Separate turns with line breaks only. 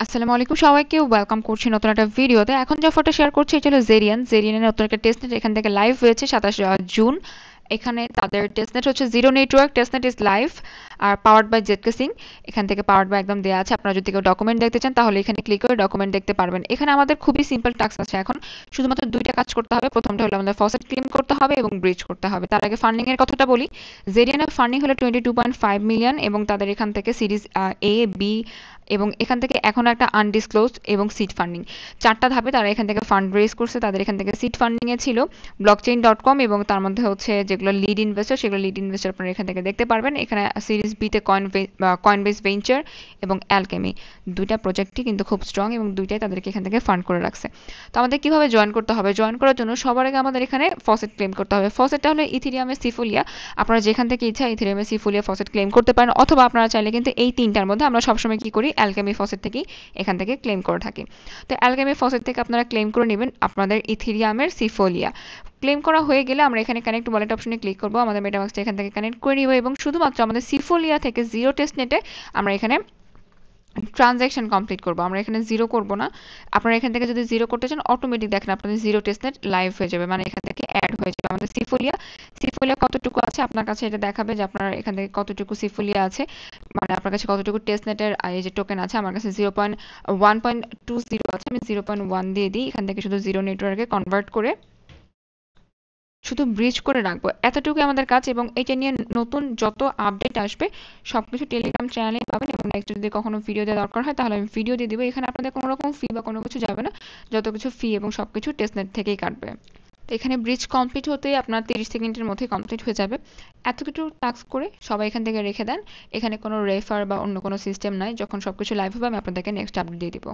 আসসালামু আলাইকুম সবাইকে ওয়েলকাম করছি নতুন একটা ভিডিওতে। এখন যে অফারটা শেয়ার করছি এটা হলো জেরিয়ানের নতুন একটা টেস্টনেট এখান থেকে লাইভ হয়েছে 27 জুন। এখানে তাদের টেস্টনেট হচ্ছে zero network testnet is live আর পাওয়ার্ড বাই জেটকে সিং। এখান থেকে পাওয়ার্ড বাই একদম দেওয়া আছে। আপনারা যদি কেউ ডকুমেন্ট দেখতে চান তাহলে এখানে ক্লিক করে ডকুমেন্ট দেখতে পারবেন। এখানে আমাদের খুবই সিম্পল টাস্ক আছে। এখন শুধুমাত্র দুইটা কাজ করতে হবে। প্রথমটা হলো আমাদের ফসেট ক্লেম করতে হবে এবং ব্রিজ করতে হবে। তার আগে ফান্ডিং এর কথাটা বলি। জেরিয়ানের ফান্ডিং হলো 22.5 মিলিয়ন এবং তাদের এখান থেকে সিরিজ এ বি এবং এখান থেকে এখন একটা আনডিসক্লোজড এবং সিড ফান্ডিং চারটা ধাপে তারা এখান থেকে ফান্ড রেজ করছে। তাদের এখান থেকে সিড ফান্ডিং এ ছিল ব্লকচেইন.কম এবং তার মধ্যে হচ্ছে যেগুলো লিড ইনভেস্টর সেগুলো লিড ইনভেস্টর আপনারা এখান থেকে দেখতে পারবেন। এখানে সিরিজ বিতে কয়েনবেস ভেঞ্চার এবং অ্যালকেমি দুইটা প্রজেক্টই কিন্তু খুব স্ট্রং এবং দুইটাই তাদেরকে এখান থেকে ফান্ড করে রাখছে। তো আমাদের কিভাবে জয়েন করতে হবে? জয়েন করার জন্য সবার আগে আমাদের এখানে ফসেট ক্লেম করতে হবে। ফসেটটা হলো ইথিরিয়ামের সিফুলিয়া। আপনারা যেখান থেকে ইচ্ছা ইথিরিয়ামের সিফুলিয়া ফসেট ক্লেম করতে পারেন, অথবা আপনারা চাইলে কিন্তু এই তিনটার মধ্যে আমরা সবসময় কি করি, অ্যালকেমি ফসেট থেকেই এখান থেকে ক্লেম করে থাকি। তো অ্যালকেমি ফসেট থেকে আপনারা ক্লেম করে নেবেন আপনাদের ইথিরিয়ামের সিফোলিয়া। ক্লেম করা হয়ে গেলে আমরা এখানে কানেক্ট ওয়ালেট অপশনে ক্লিক করবো, আমাদের মেটামাক্সটা এখান থেকে কানেক্ট করে নিব এবং শুধুমাত্র আমাদের সিফোলিয়া থেকে জিরো টেস্ট নেটে আমরা এখানে ট্রানজ্যাকশন কমপ্লিট করব। আমরা এখানে জিরো করব না। আপনারা এখান থেকে যদি জিরো করতে চান অটোমেটিক দেখেন আপনাদের জিরো টেস্টনেট লাইভ হয়ে যাবে, মানে এখান থেকে অ্যাড হয়ে যাবে আমাদের সিফোলিয়া। সিফোলিয়া কতটুকু আছে আপনার কাছে এটা দেখাবে যে আপনার এখান থেকে কতটুকু সিফোলিয়া আছে, মানে আপনার কাছে কতটুকু টেস্টনেটের এই যে টোকেন আছে। আমার কাছে 1.20 আছে, আমি 0.1 দিয়ে দিই। এখান থেকে শুধু জিরো নেটওয়ার্কে কনভার্ট করে শুধু ব্রিজ করে রাখবো, এতটুকু আমাদের কাজ। এবং এটা নিয়ে নতুন যত আপডেট আসবে সবকিছু টেলিগ্রাম চ্যানেলে পাবেন এবং নেক্সট যদি কখনো ভিডিও দেওয়া দরকার হয় তাহলে আমি ভিডিও দিয়ে দিব। এখানে আপনাদের কোনো রকম ফি বা কোনো কিছু যাবে না, যত কিছু ফি এবং সবকিছু টেস্টনেট থেকেই কাটবে। তো এখানে ব্রিজ কমপ্লিট হতেই আপনার 30 সেকেন্ডের মধ্যে কমপ্লিট হয়ে যাবে। এতটুকু টাস্ক করে সবাই এখান থেকে রেখে দেন। এখানে কোনো রেফার বা অন্য কোনো সিস্টেম নাই, যখন সবকিছু লাইভ হবে আমি আপনাদেরকে নেক্সট আপডেট দিয়ে দিব।